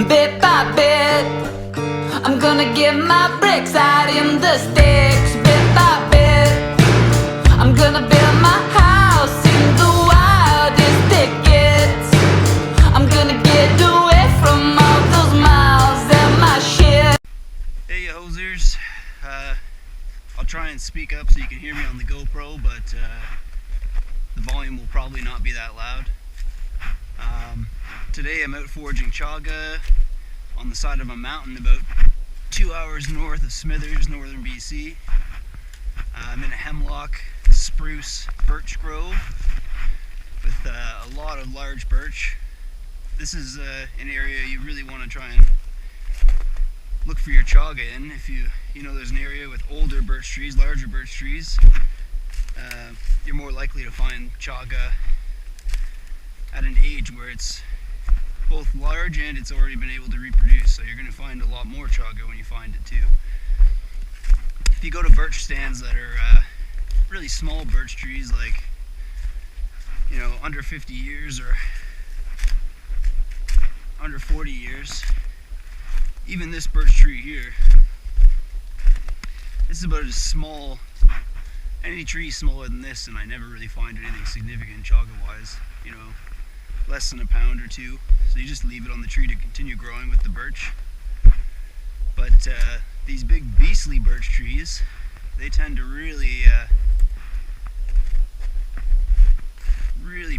Bit by bit, I'm gonna get my bricks out in the sticks. Bit by bit, I'm gonna build my house in the wildest thickets. I'm gonna get away from all those miles and my shit. Hey hosers, I'll try and speak up so you can hear me on the GoPro, but the volume will probably not be that loud. Today I'm out foraging chaga on the side of a mountain about 2 hours north of Smithers, northern BC. I'm in a hemlock, spruce, birch grove with a lot of large birch. This is an area you really want to try and look for your chaga in. If you know there's an area with older birch trees, larger birch trees, you're more likely to find chaga at an age where it's both large and it's already been able to reproduce. So you're going to find a lot more chaga when you find it too. If you go to birch stands that are really small birch trees, like under 50 years or under 40 years, even this birch tree here, this is about as small, any tree smaller than this, and I never really find anything significant chaga wise, less than a pound or two. So you just leave it on the tree to continue growing with the birch. But these big beastly birch trees, they tend to really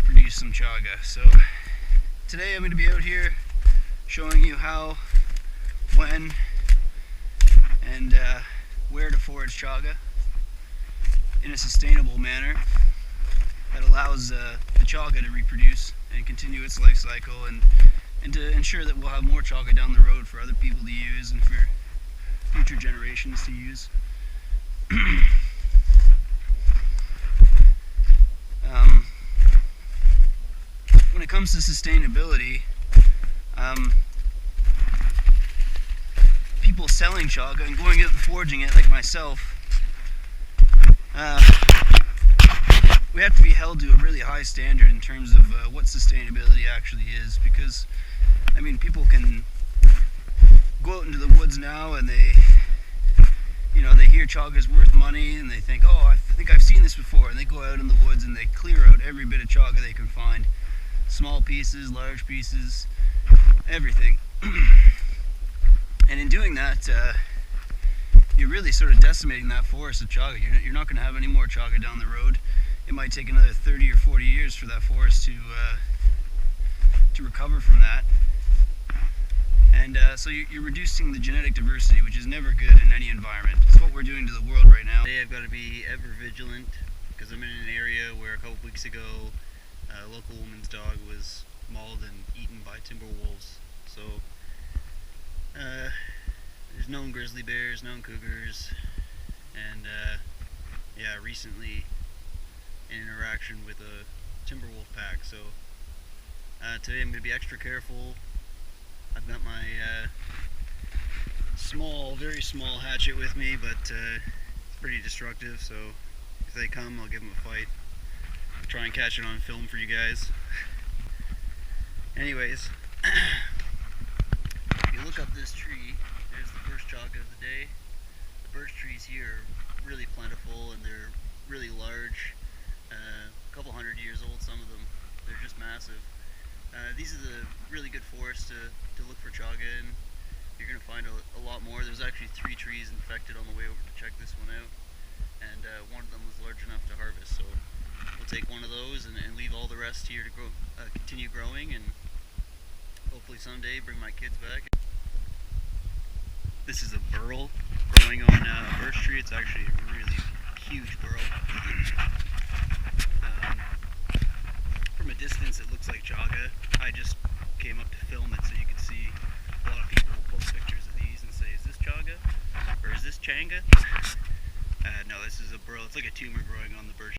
produce some chaga. So today I'm going to be out here showing you how, when, and where to forage chaga in a sustainable manner that allows the chaga to reproduce and continue its life cycle, and to ensure that we'll have more chaga down the road for other people to use and for future generations to use. When it comes to sustainability, people selling chaga and going out and foraging it like myself, we have to be held to a really high standard in terms of what sustainability actually is, because people can go out into the woods now and they hear chaga is worth money and they think, oh, I think I've seen this before, and they go out in the woods and they clear out every bit of chaga they can find, small pieces, large pieces, everything. And in doing that, you're really sort of decimating that forest of chaga. You're not going to have any more chaga down the road. It might take another 30 or 40 years for that forest to recover from that. And so you're reducing the genetic diversity, which is never good in any environment. It's what we're doing to the world right now. Today I've got to be ever vigilant because I'm in an area where a couple weeks ago a local woman's dog was mauled and eaten by timber wolves. So there's known grizzly bears, known cougars, and recently an interaction with a timber wolf pack. So today I'm going to be extra careful. I've got my very small hatchet with me, but it's pretty destructive, so if they come, I'll give them a fight. I'll try and catch it on film for you guys. Anyways, if you look up this tree, there's the first chaga of the day. The birch trees here are really plentiful and they're really large, a couple hundred years old, some of them. They're just massive. These are the really good forests to look for chaga in. You're going to find a lot more. There's actually 3 trees infected on the way over to check this one out, and one of them was large enough to harvest, so we'll take one of those and leave all the rest here to grow, continue growing, and hopefully someday bring my kids back. This is a burl growing on a birch tree. It's actually a really huge burl. From a distance it looks like chaga. I just came up to film it so you could see. A lot of people will post pictures of these and say, is this chaga? Or is this changa? No, this is a burl. It's like a tumor growing on the birch.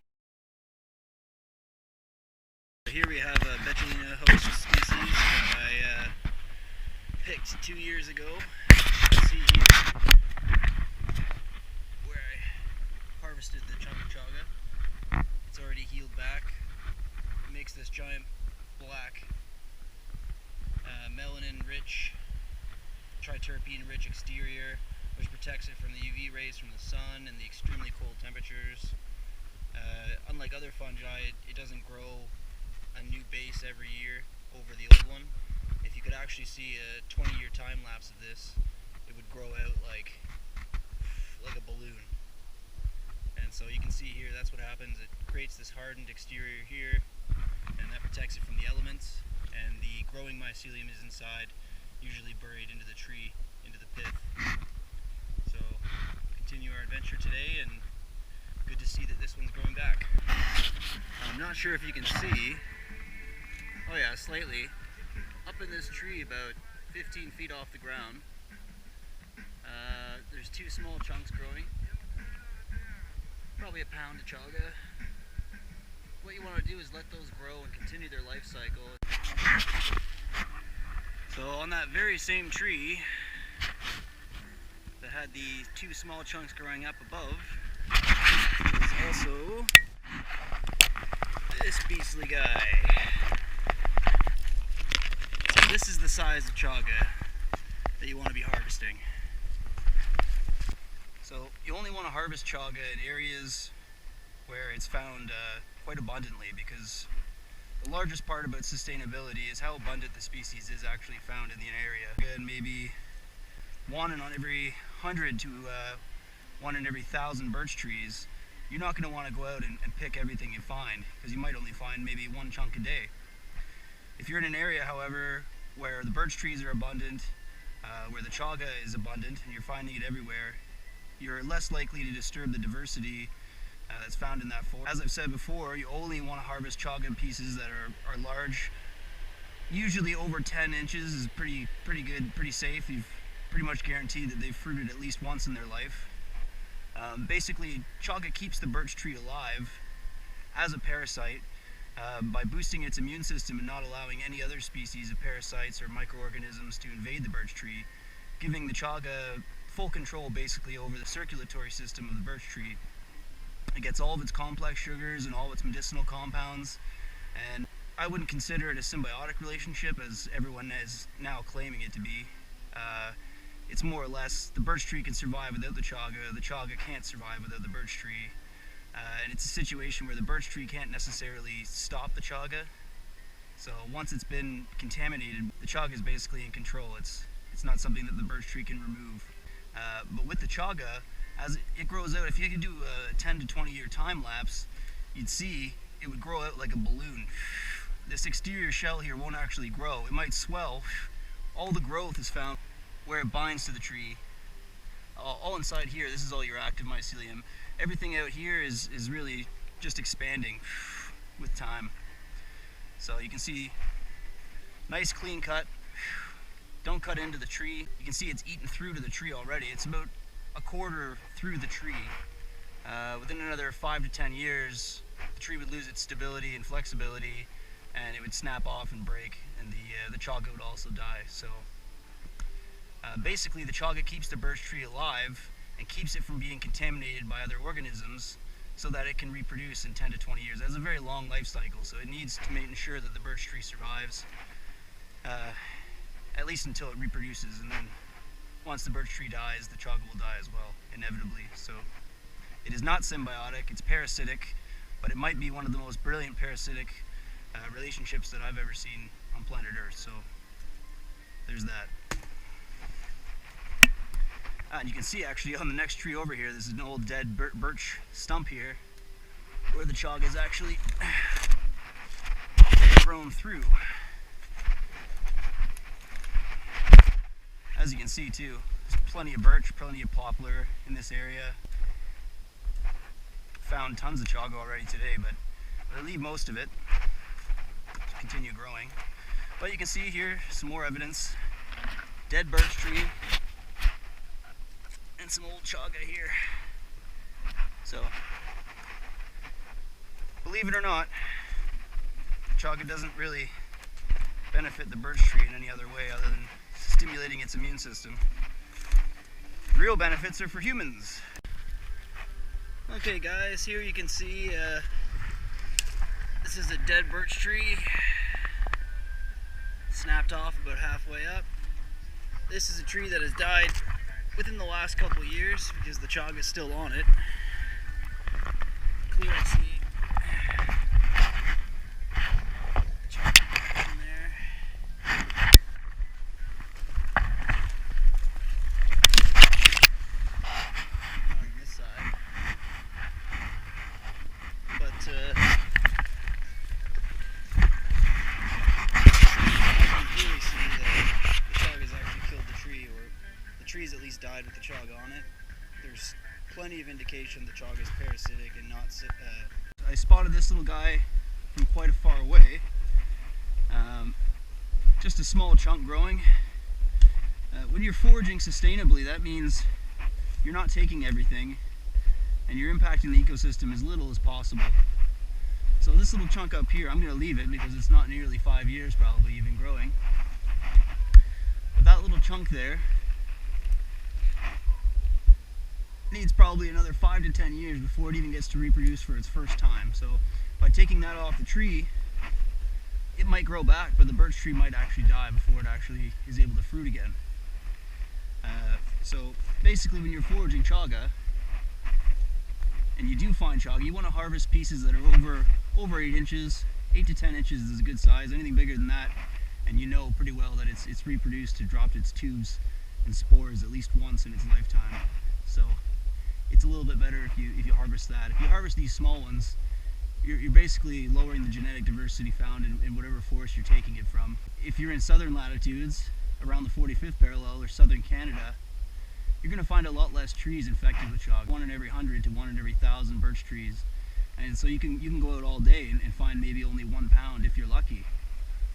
Here we have a Betulina host species that I picked 2 years ago. You see here where I harvested the chunk of chaga. It's already healed back. It makes this giant black melanin rich triterpene-rich exterior, which protects it from the UV rays from the sun and the extremely cold temperatures. Unlike other fungi, it doesn't grow a new base every year over the old one. If you could actually see a 20-year time lapse of this, it would grow out like a balloon. And so you can see here, that's what happens. It creates this hardened exterior here, and that protects it from the elements. And the growing mycelium is inside, usually buried into the tree, into the pith. So continue our adventure today, and good to see that this one's growing back. I'm not sure if you can see, oh yeah, slightly, up in this tree about 15 feet off the ground, there's two small chunks growing, probably a pound of chaga. What you want to do is let those grow and continue their life cycle. So on that very same tree that had the two small chunks growing up above, there's also this beastly guy. So this is the size of chaga that you want to be harvesting. So you only want to harvest chaga in areas where it's found quite abundantly, because the largest part about sustainability is how abundant the species is actually found in the area. And maybe one in on every 100 to one in every 1,000 birch trees, you're not going to want to go out and pick everything you find, because you might only find maybe one chunk a day. If you're in an area, however, where the birch trees are abundant, where the chaga is abundant, and you're finding it everywhere, you're less likely to disturb the diversity that's found in that forest. As I've said before, you only want to harvest chaga pieces that are large. Usually over 10 inches is pretty good, pretty safe. You've pretty much guaranteed that they've fruited at least once in their life. Basically, chaga keeps the birch tree alive as a parasite by boosting its immune system and not allowing any other species of parasites or microorganisms to invade the birch tree, giving the chaga full control basically over the circulatory system of the birch tree. It gets all of its complex sugars and all of its medicinal compounds, and I wouldn't consider it a symbiotic relationship as everyone is now claiming it to be. It's more or less the birch tree can survive without the chaga can't survive without the birch tree. And it's a situation where the birch tree can't necessarily stop the chaga. So once it's been contaminated, the chaga is basically in control. It's not something that the birch tree can remove. But with the chaga, as it grows out, if you could do a 10 to 20 year time lapse, you'd see it would grow out like a balloon. This exterior shell here won't actually grow. It might swell. All the growth is found where it binds to the tree. All inside here, this is all your active mycelium. Everything out here is really just expanding with time. So you can see, nice clean cut. Don't cut into the tree. You can see it's eaten through to the tree already. It's about a quarter through the tree. Within another 5 to 10 years, the tree would lose its stability and flexibility, and it would snap off and break, and the chaga would also die. So basically, the chaga keeps the birch tree alive and keeps it from being contaminated by other organisms, so that it can reproduce in 10 to 20 years. It has a very long life cycle, so it needs to make sure that the birch tree survives, at least until it reproduces, and then once the birch tree dies, the chaga will die as well, inevitably. So it is not symbiotic, it's parasitic, but it might be one of the most brilliant parasitic relationships that I've ever seen on planet Earth. So there's that. And you can see actually on the next tree over here, this is an old dead birch stump here, where the chaga is actually grown through. As you can see too, there's plenty of birch, plenty of poplar in this area. Found tons of chaga already today, but I leave most of it to continue growing. But you can see here some more evidence. Dead birch tree and some old chaga here. So, believe it or not, chaga doesn't really benefit the birch tree in any other way other than stimulating its immune system. The real benefits are for humans. Okay guys, here you can see this is a dead birch tree, snapped off about halfway up. This is a tree that has died within the last couple of years because the chaga is still on it. Clear and see. Chaga in there. On this side. But I can clearly see that the chaga's actually killed the tree, or the tree's at least died with the chaga on it. There's plenty of indication the chaga is parasitic and not. I spotted this little guy from quite a far away. Just a small chunk growing. When you're foraging sustainably, that means you're not taking everything and you're impacting the ecosystem as little as possible. So this little chunk up here, I'm going to leave it because it's not nearly 5 years probably even growing. But that little chunk there needs probably another 5 to 10 years before it even gets to reproduce for its first time. So by taking that off the tree, it might grow back, but the birch tree might actually die before it actually is able to fruit again. So basically when you're foraging chaga, and you do find chaga, you want to harvest pieces that are over 8 inches. 8 to 10 inches is a good size. Anything bigger than that, and you know pretty well that it's reproduced to drop its tubes and spores at least once in its lifetime. So it's a little bit better if you harvest that. If you harvest these small ones, you're basically lowering the genetic diversity found in whatever forest you're taking it from. If you're in southern latitudes, around the 45th parallel or southern Canada, you're going to find a lot less trees infected with chaga. 1 in every 100 to 1 in every 1,000 birch trees. And so you can go out all day and find maybe only 1 pound if you're lucky.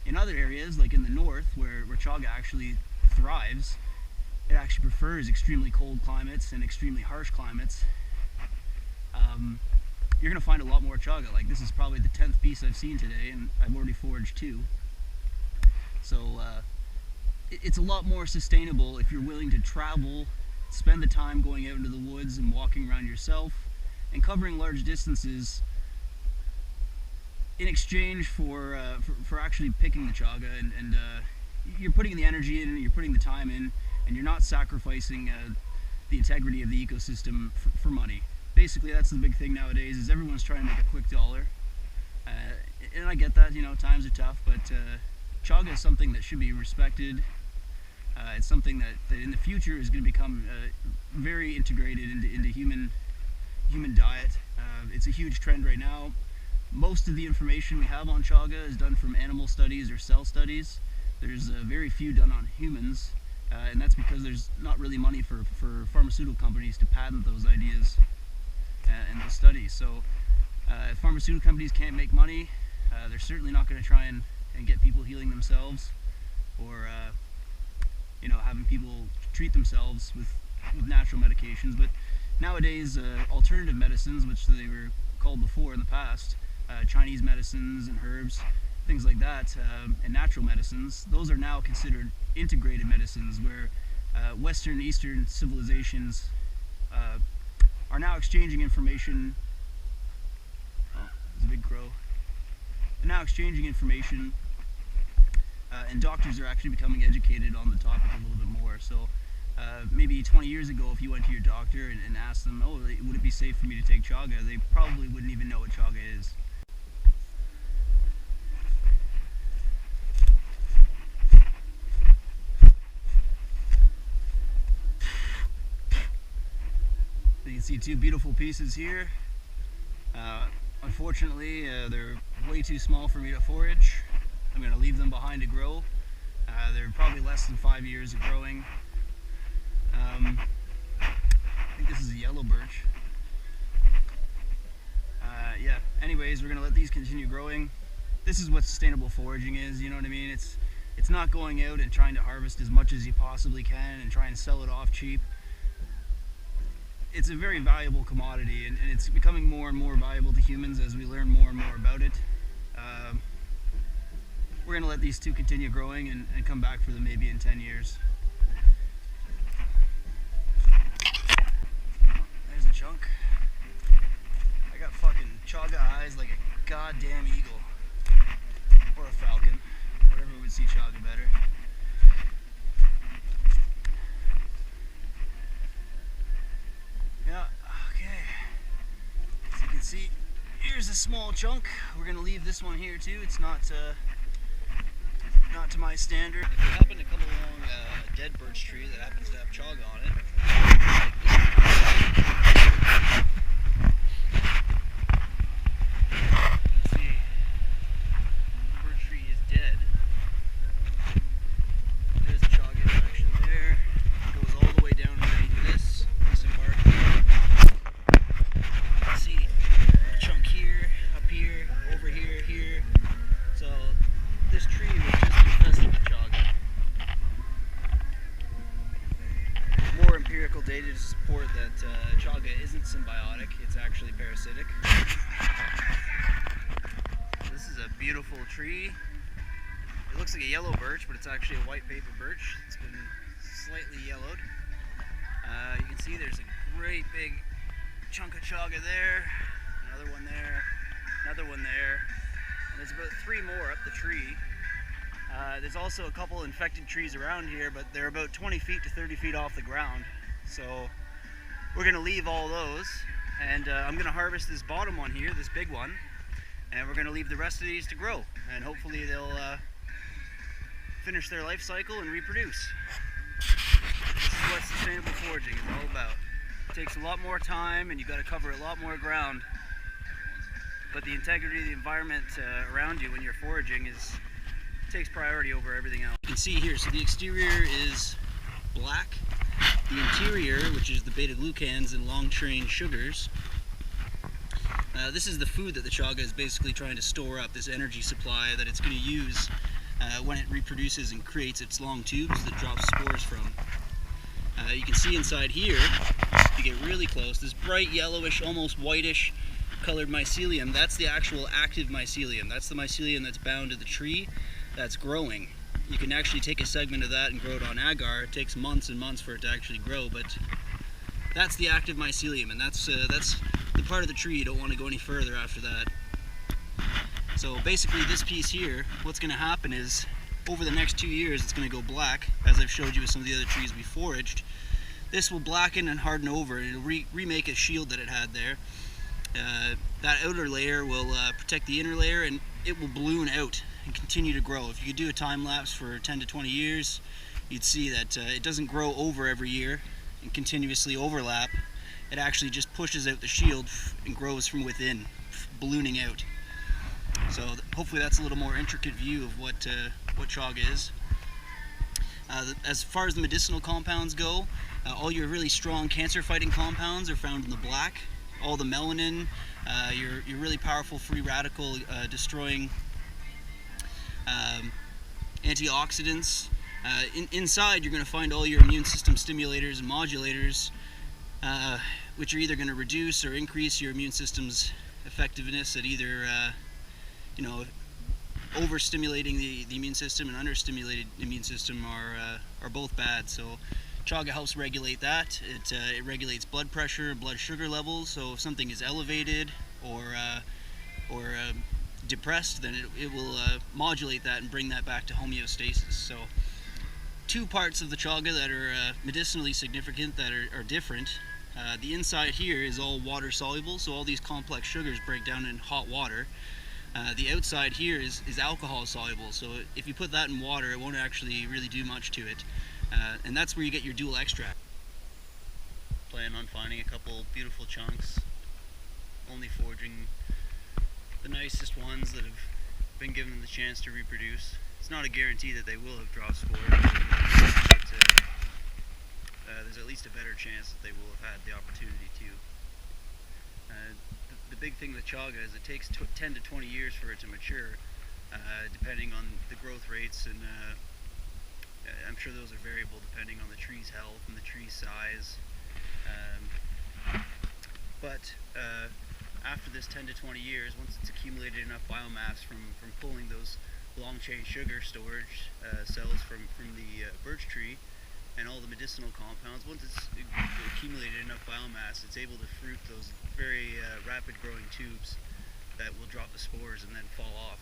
In other areas, like in the north, where chaga actually thrives, it actually prefers extremely cold climates and extremely harsh climates. You're going to find a lot more chaga. Like this is probably the 10th piece I've seen today, and I've already foraged 2. So it's a lot more sustainable if you're willing to travel, spend the time going out into the woods and walking around yourself and covering large distances in exchange for actually picking the chaga, and you're putting the energy in, and you're putting the time in, and you're not sacrificing the integrity of the ecosystem for money. Basically, that's the big thing nowadays, is everyone's trying to make a quick dollar. And I get that, you know, times are tough, but chaga is something that should be respected. It's something that in the future is going to become very integrated into human diet. It's a huge trend right now. Most of the information we have on chaga is done from animal studies or cell studies. There's very few done on humans, and that's because there's not really money for pharmaceutical companies to patent those ideas and those studies. So if pharmaceutical companies can't make money, they're certainly not going to try and get people healing themselves, or you know, having people treat themselves with natural medications. But nowadays, alternative medicines, which they were called before in the past, Chinese medicines and herbs, things like that, and natural medicines, those are now considered integrated medicines, where Western, Eastern civilizations are now exchanging information. Oh, there's a big crow. They're now exchanging information, and doctors are actually becoming educated on the topic a little bit more. So maybe 20 years ago, if you went to your doctor and asked them, oh, would it be safe for me to take chaga, they probably wouldn't even know what chaga is. So you can see 2 beautiful pieces here. Unfortunately, they're way too small for me to forage. I'm going to leave them behind to grow. They're probably less than 5 years of growing. I think this is a yellow birch. Yeah, anyways, we're going to let these continue growing. This is what sustainable foraging is, you know what I mean? It's not going out and trying to harvest as much as you possibly can and try and sell it off cheap. It's a very valuable commodity, and it's becoming more and more valuable to humans as we learn more and more about it. We're going to let these 2 continue growing and come back for them maybe in 10 years. There's a chunk. I got fucking chaga eyes like a goddamn eagle. Or a falcon. Whatever would see chaga better. small chunk. We're gonna leave this one here too. It's not to my standard. If you happen to come along a dead birch tree that happens to have chaga on it, see, the birch tree is dead. There's a chaga interaction there. It goes all the way down underneath this bark. See a chunk here, up here, over here, here. So this tree was just infested with chaga. More empirical data to support that chaga isn't symbiotic, it's actually parasitic. This is a beautiful tree. It looks like a yellow birch, but it's actually a white paper birch. It's been slightly yellowed. You can see there's a great big chunk of chaga there, another one there, another one there, and there's about 3 more up the tree. There's also a couple infected trees around here, but they're about 20 feet to 30 feet off the ground. So we're going to leave all those, and I'm going to harvest this bottom one here, this big one, and we're going to leave the rest of these to grow, and hopefully they'll finish their life cycle and reproduce. This is what sustainable foraging is all about. It takes a lot more time, and you've got to cover a lot more ground, but the integrity of the environment around you when you're foraging takes priority over everything else. You can see here, so the exterior is black. The interior, which is the beta-glucans and long-chain sugars, this is the food that the chaga is basically trying to store up, this energy supply that it's going to use when it reproduces and creates its long tubes that drops spores from. You can see inside here, if you get really close, this bright yellowish, almost whitish colored mycelium, that's the actual active mycelium. That's the mycelium that's bound to the tree that's growing. You can actually take a segment of that and grow it on agar. It takes months and months for it to actually grow, but that's the active mycelium, and that's the part of the tree you don't want to go any further after that. So basically this piece here, what's going to happen is over the next 2 years it's going to go black, as I've showed you with some of the other trees we foraged. This will blacken and harden over, and it'll remake a shield that it had there. That outer layer will protect the inner layer, and it will balloon out and continue to grow. If you could do a time lapse for 10 to 20 years, you'd see that it doesn't grow over every year and continuously overlap. It actually just pushes out the shield and grows from within, ballooning out. So hopefully that's a little more intricate view of what chaga is. As far as the medicinal compounds go, all your really strong cancer-fighting compounds are found in the black. All the melanin, your really powerful free radical destroying antioxidants. Inside you're going to find all your immune system stimulators and modulators, which are either going to reduce or increase your immune system's effectiveness at either overstimulating the immune system and understimulated immune system are both bad. So chaga helps regulate that. It regulates blood pressure, blood sugar levels. So if something is elevated or depressed, then it will modulate that and bring that back to homeostasis. So 2 parts of the chaga that are medicinally significant that are different. The inside here is all water soluble, so all these complex sugars break down in hot water. The outside here is alcohol soluble, so if you put that in water, it won't actually really do much to it. And that's where you get your dual extract. Plan on finding a couple beautiful chunks, only foraging the nicest ones that have been given the chance to reproduce. It's not a guarantee that they will have dropped spores, but there's at least a better chance that they will have had the opportunity to. The big thing with chaga is it takes 10 to 20 years for it to mature, depending on the growth rates, and I'm sure those are variable depending on the tree's health and the tree's size. But after this 10 to 20 years, once it's accumulated enough biomass from pulling those long-chain sugar storage cells from the birch tree and all the medicinal compounds, once it's accumulated enough biomass, it's able to fruit those very rapid growing tubes that will drop the spores and then fall off.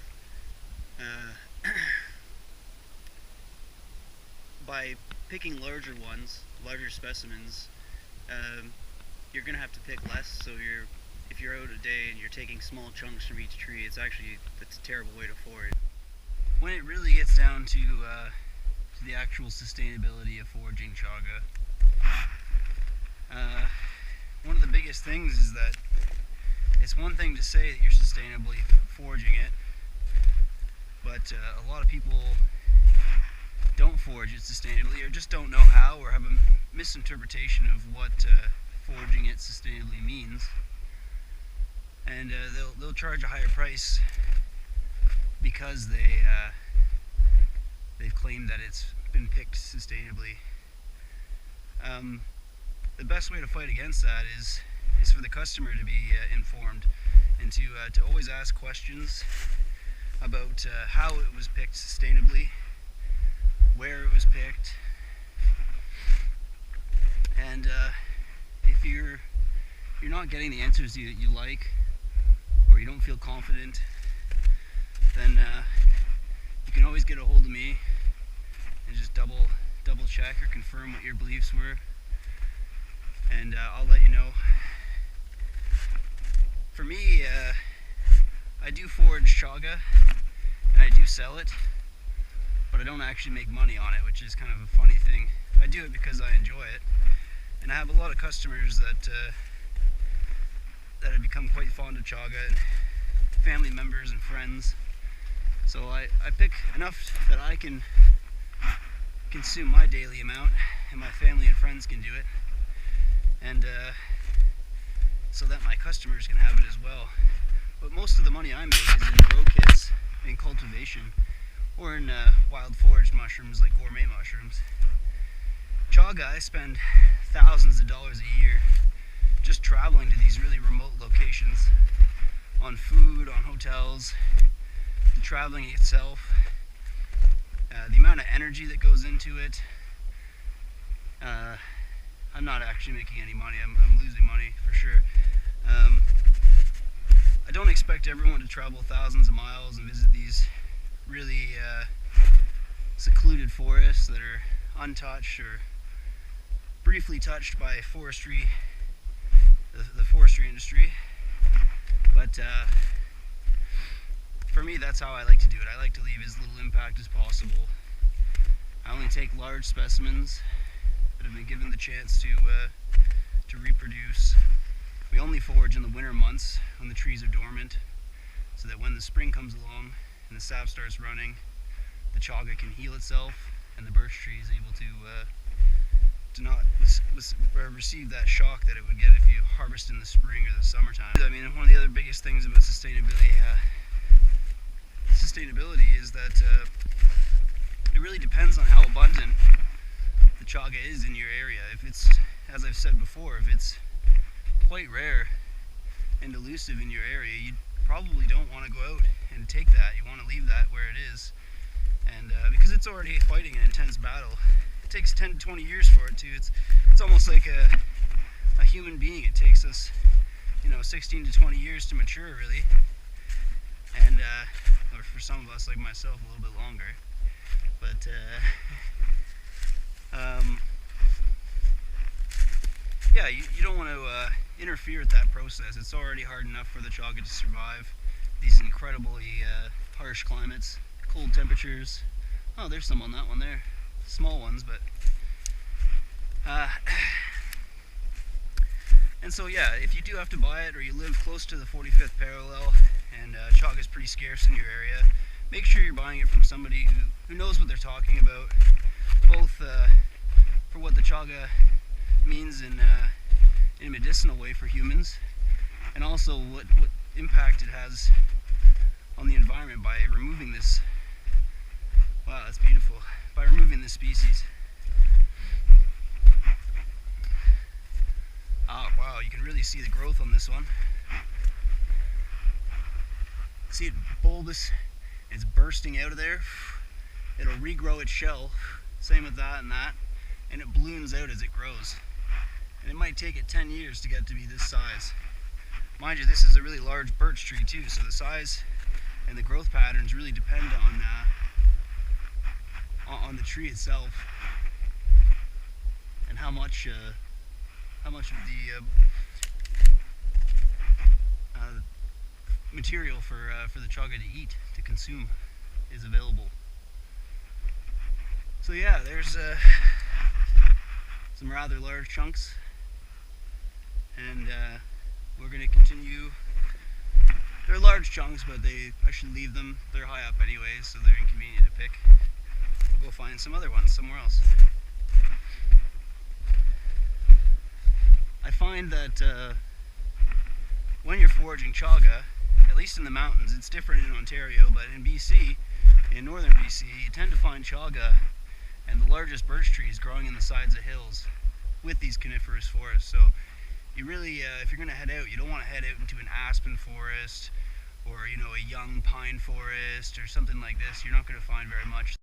By picking larger ones, larger specimens, you're going to have to pick less, so if you're out a day and you're taking small chunks from each tree, it's a terrible way to forage. When it really gets down to the actual sustainability of foraging chaga, one of the biggest things is that it's one thing to say that you're sustainably foraging it, but a lot of people don't forage it sustainably, or just don't know how, or have a misinterpretation of what foraging it sustainably means, and they'll charge a higher price because they've claimed that it's been picked sustainably. The best way to fight against that is for the customer to be informed, and to always ask questions about how it was picked sustainably, where it was picked, and if you're not getting the answers that you like, or you don't feel confident, then you can always get a hold of me and just double check or confirm what your beliefs were, and I'll let you know. For me, I do forage chaga and I do sell it, but I don't actually make money on it, which is kind of a funny thing. I do it because I enjoy it, and I have a lot of customers that have become quite fond of chaga, and family members and friends. So I pick enough that I can consume my daily amount, and my family and friends can do it, and so that my customers can have it as well. But most of the money I make is in grow kits, in cultivation, or in wild foraged mushrooms like gourmet mushrooms. Chaga, I spend thousands of dollars a year just traveling to these really remote locations, on food, on hotels, the traveling itself, the amount of energy that goes into it. I'm not actually making any money. I'm losing money for sure. I don't expect everyone to travel thousands of miles and visit these really secluded forests that are untouched or briefly touched by forestry, the forestry industry. But for me, that's how I like to do it. I like to leave as little impact as possible. I only take large specimens that have been given the chance to reproduce. We only forage in the winter months when the trees are dormant, so that when the spring comes along and the sap starts running, the chaga can heal itself, and the birch tree is able to not receive that shock that it would get if you harvest in the spring or the summertime. I mean, one of the other biggest things about sustainability is that it really depends on how abundant the chaga is in your area. If it's, as I've said before, if it's quite rare and elusive in your area, you probably don't want to go out and take that. You want to leave that where it is, and because it's already fighting an intense battle. It takes 10 to 20 years for it to. It's almost like a human being. It takes us, 16 to 20 years to mature, really, and or for some of us, like myself, a little bit longer. But yeah, you don't want to interfere with that process. It's already hard enough for the chaga to survive these incredibly harsh climates, cold temperatures. Oh, there's some on that one there. Small ones, but and so yeah, if you do have to buy it, or you live close to the 45th parallel and chaga is pretty scarce in your area, make sure you're buying it from somebody who knows what they're talking about, both for what the chaga means in a medicinal way for humans, and also what impact it has on the environment by removing this. Wow, that's beautiful. By removing this species. Oh wow, you can really see the growth on this one. See it bulbous, it's bursting out of there. It'll regrow its shell, same with that, and it balloons out as it grows. And it might take it 10 years to get to be this size. Mind you, this is a really large birch tree too, so the size and the growth patterns really depend on the tree itself, and how much of material for the chaga to eat, to consume, is available. So yeah, there's some rather large chunks, and we're going to continue. They're large chunks, but I should leave them. They're high up anyways, so they're inconvenient to pick. I'll go find some other ones somewhere else. I find that when you're foraging chaga, at least in the mountains, it's different in Ontario, but in BC, in northern BC, you tend to find chaga and the largest birch trees growing in the sides of hills with these coniferous forests. So you really, if you're going to head out, you don't want to head out into an aspen forest or, a young pine forest or something like this. You're not going to find very much.